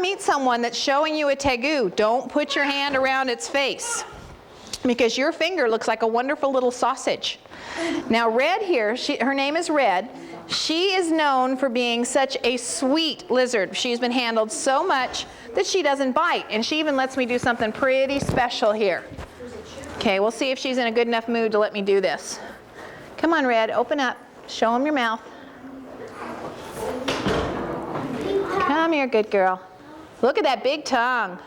Meet someone that's showing you a tegu, don't put your hand around its face because your finger looks like a wonderful little sausage. Now Red here, her name is Red. She is known for being such a sweet lizard. She's been handled so much that she doesn't bite, and she even lets me do something pretty special here. Okay, we'll see if she's in a good enough mood to let me do this. Come on, Red, open up. Show them your mouth. Come here, good girl. Look at that big tongue.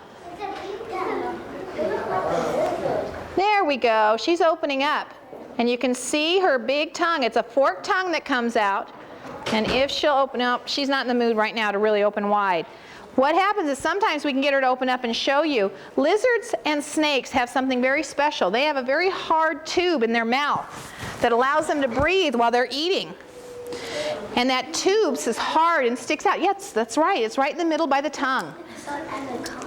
There we go. She's opening up. And you can see her big tongue. It's a forked tongue that comes out. And if she'll open up, she's not in the mood right now to really open wide. What happens is sometimes we can get her to open up and show you. Lizards and snakes have something very special. They have a very hard tube in their mouth that allows them to breathe while they're eating. And that tube is hard and sticks out. Yes, that's right. It's right in the middle by the tongue.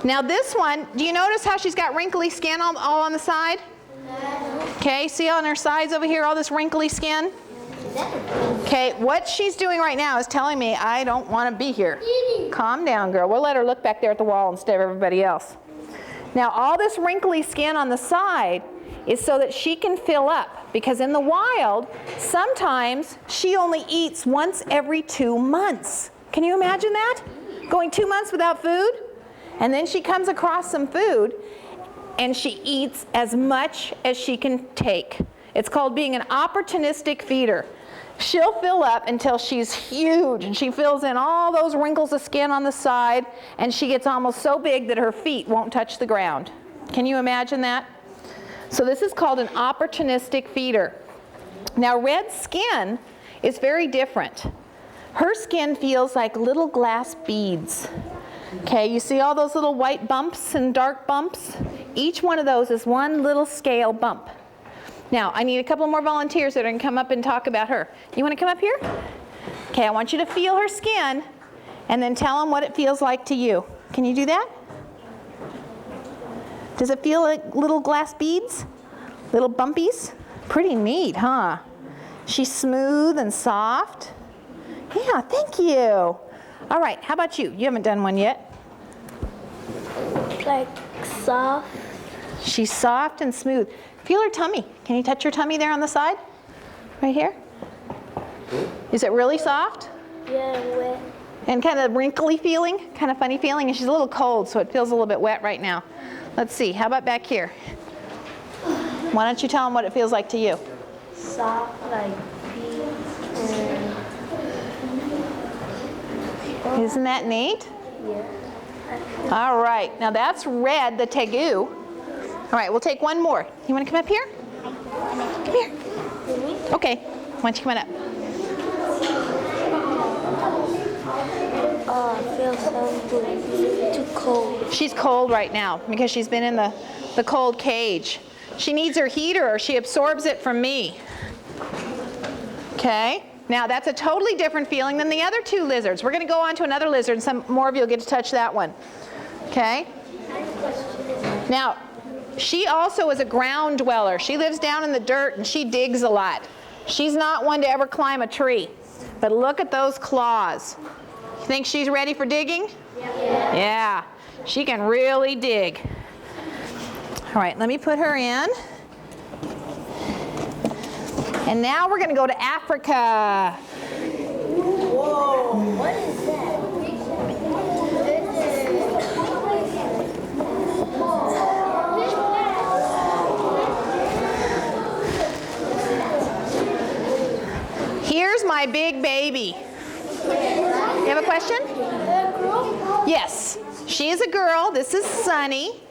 Now this one, do you notice how she's got wrinkly skin all on the side? Okay, see on her sides over here, all this wrinkly skin? Okay, what she's doing right now is telling me, I don't want to be here. Calm down, girl. We'll let her look back there at the wall instead of everybody else. Now all this wrinkly skin on the side is so that she can fill up, because in the wild, sometimes she only eats once every 2 months. Can you imagine that? Going 2 months without food, and then she comes across some food, and she eats as much as she can take. It's called being an opportunistic feeder. She'll fill up until she's huge, and she fills in all those wrinkles of skin on the side, and she gets almost so big that her feet won't touch the ground. Can you imagine that? So this is called an opportunistic feeder. Now Red's skin is very different. Her skin feels like little glass beads. Okay, you see all those little white bumps and dark bumps? Each one of those is one little scale bump. Now, I need a couple more volunteers that are going to come up and talk about her. You want to come up here? Okay, I want you to feel her skin and then tell them what it feels like to you. Can you do that? Does it feel like little glass beads? Little bumpies? Pretty neat, huh? She's smooth and soft. Yeah, thank you. All right, how about you? You haven't done one yet. Like soft. She's soft and smooth. Feel her tummy. Can you touch her tummy there on the side? Right here? Is it really soft? Yeah, wet. And kind of wrinkly feeling? Kind of funny feeling? And she's a little cold, so it feels a little bit wet right now. Let's see, how about back here? Why don't you tell them what it feels like to you? Soft, like beads and... Isn't that neat? Yeah. All right, now that's Red, the tegu. All right, we'll take one more. You want to come up here? Come here. Okay, why don't you come on up? Oh, I feel so good. Too cold. She's cold right now because she's been in the cold cage. She needs her heater or she absorbs it from me. Okay, now that's a totally different feeling than the other two lizards. We're going to go on to another lizard and some more of you will get to touch that one. Okay? Now, she also is a ground dweller. She lives down in the dirt and she digs a lot. She's not one to ever climb a tree. But look at those claws. You think she's ready for digging? Yeah, she can really dig. All right, let me put her in. And now we're going to go to Africa. Whoa, what is that? Here's my big baby. You have a question? Yes, she is a girl. This is Sunny.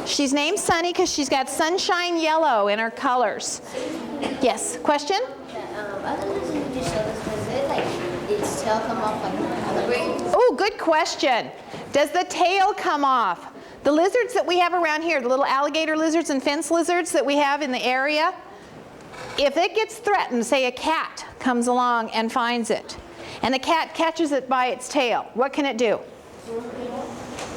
She's named Sunny because she's got sunshine yellow in her colors. Yes, question? Its tail come off like other birds? Oh, good question. Does the tail come off? The lizards that we have around here, the little alligator lizards and fence lizards that we have in the area, if it gets threatened, say a cat comes along and finds it, and the cat catches it by its tail, what can it do?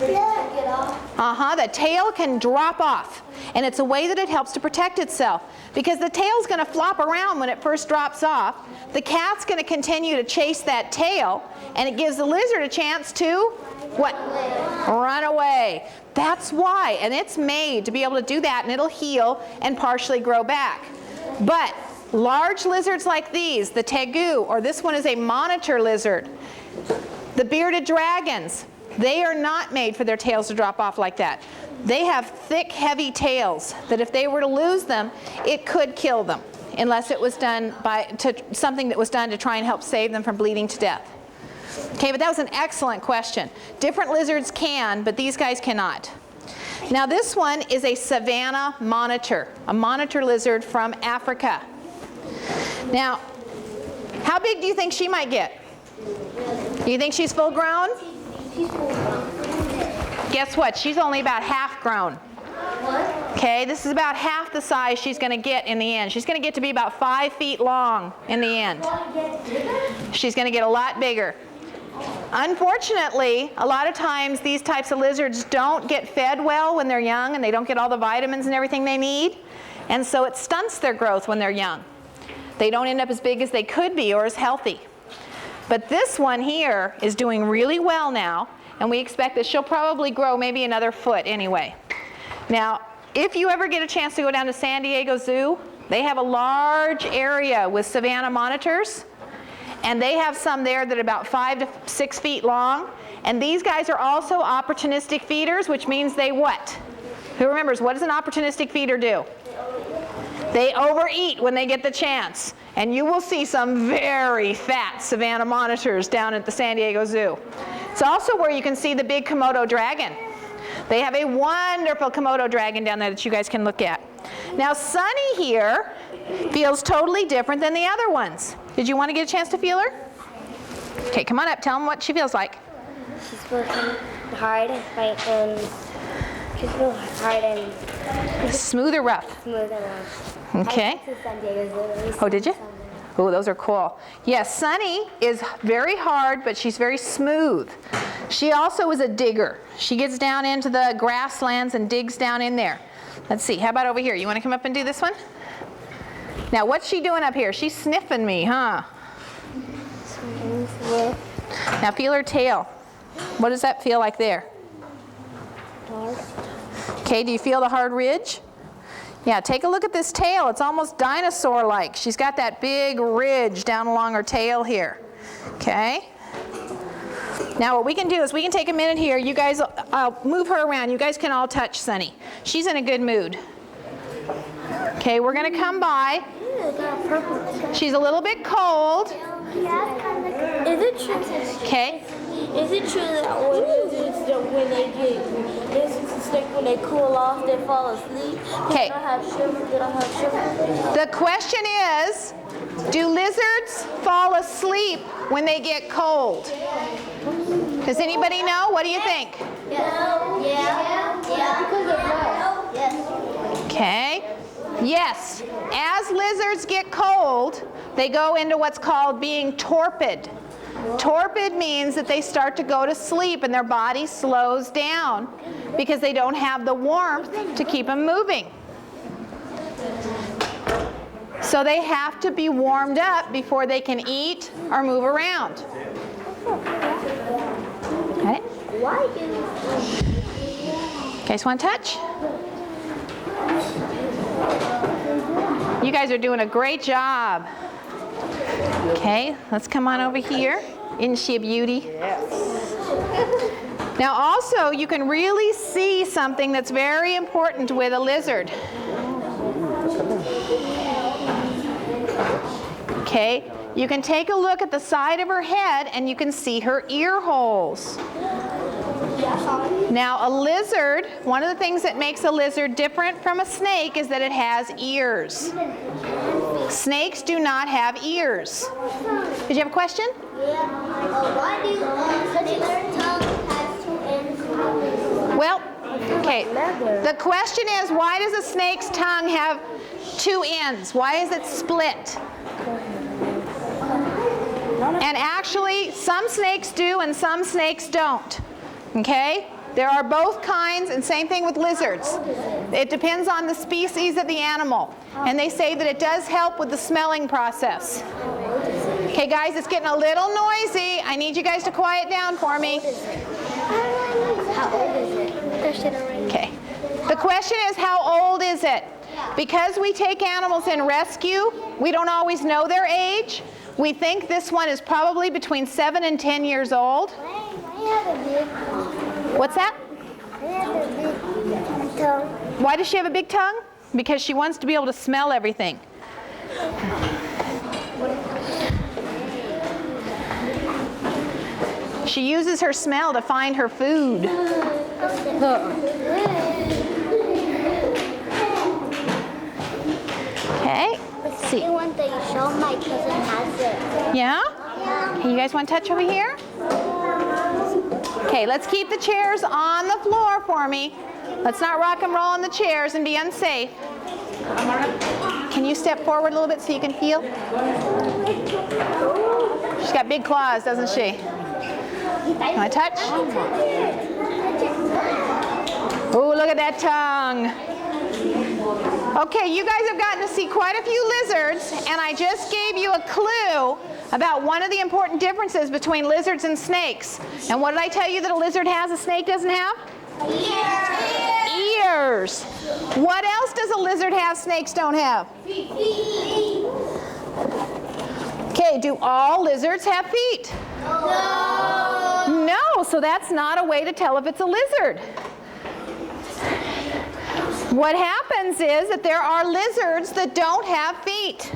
The tail can drop off. And it's a way that it helps to protect itself. Because the tail's going to flop around when it first drops off. The cat's going to continue to chase that tail, and it gives the lizard a chance to, what? Run away. That's why. And it's made to be able to do that, and it'll heal and partially grow back. But large lizards like these, the tegu, or this one is a monitor lizard, the bearded dragons, they are not made for their tails to drop off like that. They have thick, heavy tails that if they were to lose them, it could kill them, unless it was done something that was done to try and help save them from bleeding to death. Okay, but that was an excellent question. Different lizards can, but these guys cannot. Now this one is a savanna monitor, a monitor lizard from Africa. Now, how big do you think she might get? Do you think she's full grown? Guess what? She's only about half grown. Okay, this is about half the size she's going to get in the end. She's going to get to be about 5 feet long in the end. She's going to get a lot bigger. Unfortunately, a lot of times these types of lizards don't get fed well when they're young, and they don't get all the vitamins and everything they need. And so it stunts their growth when they're young. They don't end up as big as they could be or as healthy. But this one here is doing really well now, and we expect that she'll probably grow maybe another foot anyway. Now, if you ever get a chance to go down to San Diego Zoo, they have a large area with savanna monitors, and they have some there that are about 5 to 6 feet long. And these guys are also opportunistic feeders, which means they what? Who remembers, what does an opportunistic feeder do? They overeat when they get the chance. And you will see some very fat savanna monitors down at the San Diego Zoo. It's also where you can see the big Komodo dragon. They have a wonderful Komodo dragon down there that you guys can look at. Now Sunny here feels totally different than the other ones. Did you want to get a chance to feel her? Okay, come on up. Tell them what she feels like. She's working hard and she's real hard and smooth or rough? smooth and rough. Okay. I went to San Diego Zoo. Oh, did you? Oh, those are cool. Yes, Sunny is very hard, but she's very smooth. She also is a digger. She gets down into the grasslands and digs down in there. Let's see, how about over here? You want to come up and do this one? Now, what's she doing up here? She's sniffing me, huh? Now, feel her tail. What does that feel like there? Hard. Okay, do you feel the hard ridge? Yeah, take a look at this tail. It's almost dinosaur-like. She's got that big ridge down along her tail here. Okay? Now what we can do is we can take a minute here. You guys, I'll move her around. You guys can all touch Sunny. She's in a good mood. Okay, we're going to come by. She's a little bit cold. Is it true? Okay. Is it true that when they get this is a stick when they cool off, they fall asleep? Okay. They don't have sugar. They don't have sugar. The question is, do lizards fall asleep when they get cold? Does anybody know? What do you think? Yeah. Yes. Okay. Yes. As lizards get cold, they go into what's called being torpid. Torpid means that they start to go to sleep and their body slows down because they don't have the warmth to keep them moving. So they have to be warmed up before they can eat or move around. Okay. You guys want to touch? You guys are doing a great job. Okay, let's come on over here. Isn't she a beauty? Yes. Now also, you can really see something that's very important with a lizard. Okay, you can take a look at the side of her head and you can see her ear holes. Now a lizard, one of the things that makes a lizard different from a snake is that it has ears. Snakes do not have ears. Did you have a question? Why do snake's tongue has 2 ends? Well, okay. The question is, why does a snake's tongue have 2 ends? Why is it split? And actually, some snakes do and some snakes don't. Okay? There are both kinds, and same thing with lizards. It depends on the species of the animal. And they say that it does help with the smelling process. Okay, guys, it's getting a little noisy. I need you guys to quiet down for me. How old is it? Okay. The question is, how old is it? Because we take animals in rescue, we don't always know their age. We think this one is probably between 7 and 10 years old. What's that? Why does she have a big tongue? Because she wants to be able to smell everything. She uses her smell to find her food. Okay, let's see. I want to show my cousin has it. Yeah? Okay, you guys want to touch over here? Okay, let's keep the chairs on the floor for me. Let's not rock and roll on the chairs and be unsafe. Can you step forward a little bit so you can feel? She's got big claws, doesn't she? Can I touch? Oh, look at that tongue. Okay, you guys have gotten to see quite a few lizards, and I just gave you a clue about one of the important differences between lizards and snakes. And what did I tell you that a lizard has a snake doesn't have? Ears. What else does a lizard have snakes don't have? Okay, do all lizards have feet? No, so that's not a way to tell if it's a lizard. What happens is that there are lizards that don't have feet.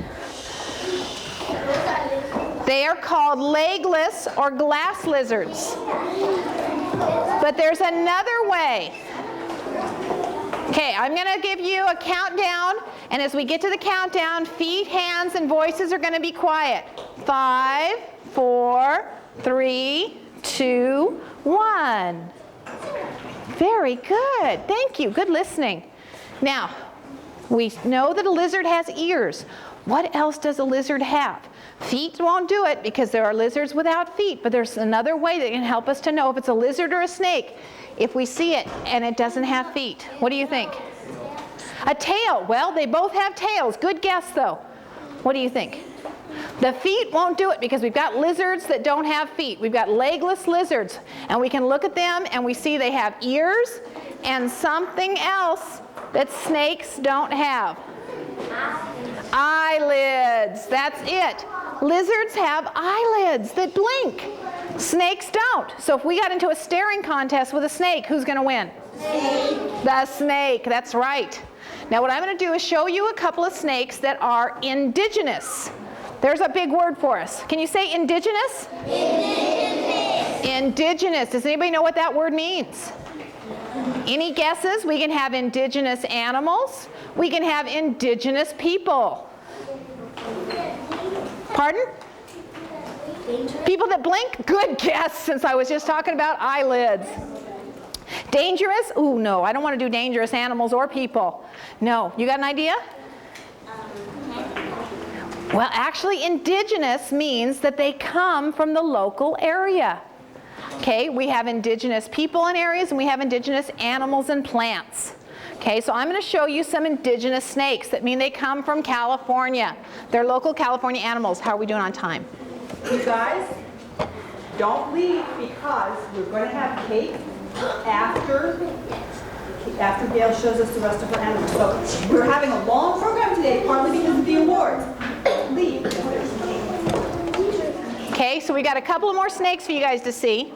They are called legless or glass lizards. But there's another way. Okay, I'm going to give you a countdown, and as we get to the countdown, feet, hands, and voices are going to be quiet. 5, 4, 3, 2, 1. Very good. Thank you. Good listening. Now, we know that a lizard has ears. What else does a lizard have? Feet won't do it because there are lizards without feet, but there's another way that can help us to know if it's a lizard or a snake. If we see it and it doesn't have feet, what do you think? A tail. Well, they both have tails. Good guess, though. What do you think? The feet won't do it because we've got lizards that don't have feet. We've got legless lizards, and we can look at them and we see they have ears and something else that snakes don't have. Eyelids. That's it. Lizards have eyelids that blink. Snakes don't. So if we got into a staring contest with a snake, who's going to win? Snake. The snake. That's right. Now what I'm going to do is show you a couple of snakes that are indigenous. There's a big word for us. Can you say indigenous? Indigenous. Indigenous. Does anybody know what that word means? Any guesses? We can have indigenous animals. We can have indigenous people. Pardon? People that blink? Good guess, since I was just talking about eyelids. Dangerous? Ooh, no, I don't want to do dangerous animals or people. No, you got an idea? Well, actually, indigenous means that they come from the local area. Okay, we have indigenous people in areas, and we have indigenous animals and plants. Okay, so I'm going to show you some indigenous snakes that mean they come from California. They're local California animals. How are we doing on time? You guys, don't leave because we're going to have cake after Gail shows us the rest of her animals. So we're having a long program today, partly because of the awards. Don't leave because there's cake. Okay, so we got a couple of more snakes for you guys to see.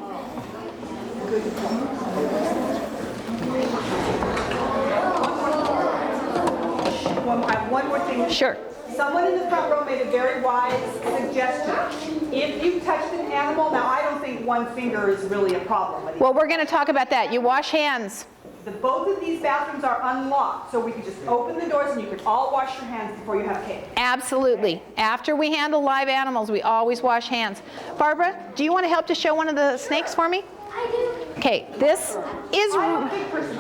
One more thing. Sure. Someone in the front row made a very wise suggestion. If you touched an animal, now I don't think one finger is really a problem. Well, we're going to talk about that. You wash hands. Both of these bathrooms are unlocked, so we could just open the doors and you could all wash your hands before you have cake. Absolutely. After we handle live animals, we always wash hands. Barbara, do you want to help to show one of the snakes for me? I do. Okay, this is... I'm a big person.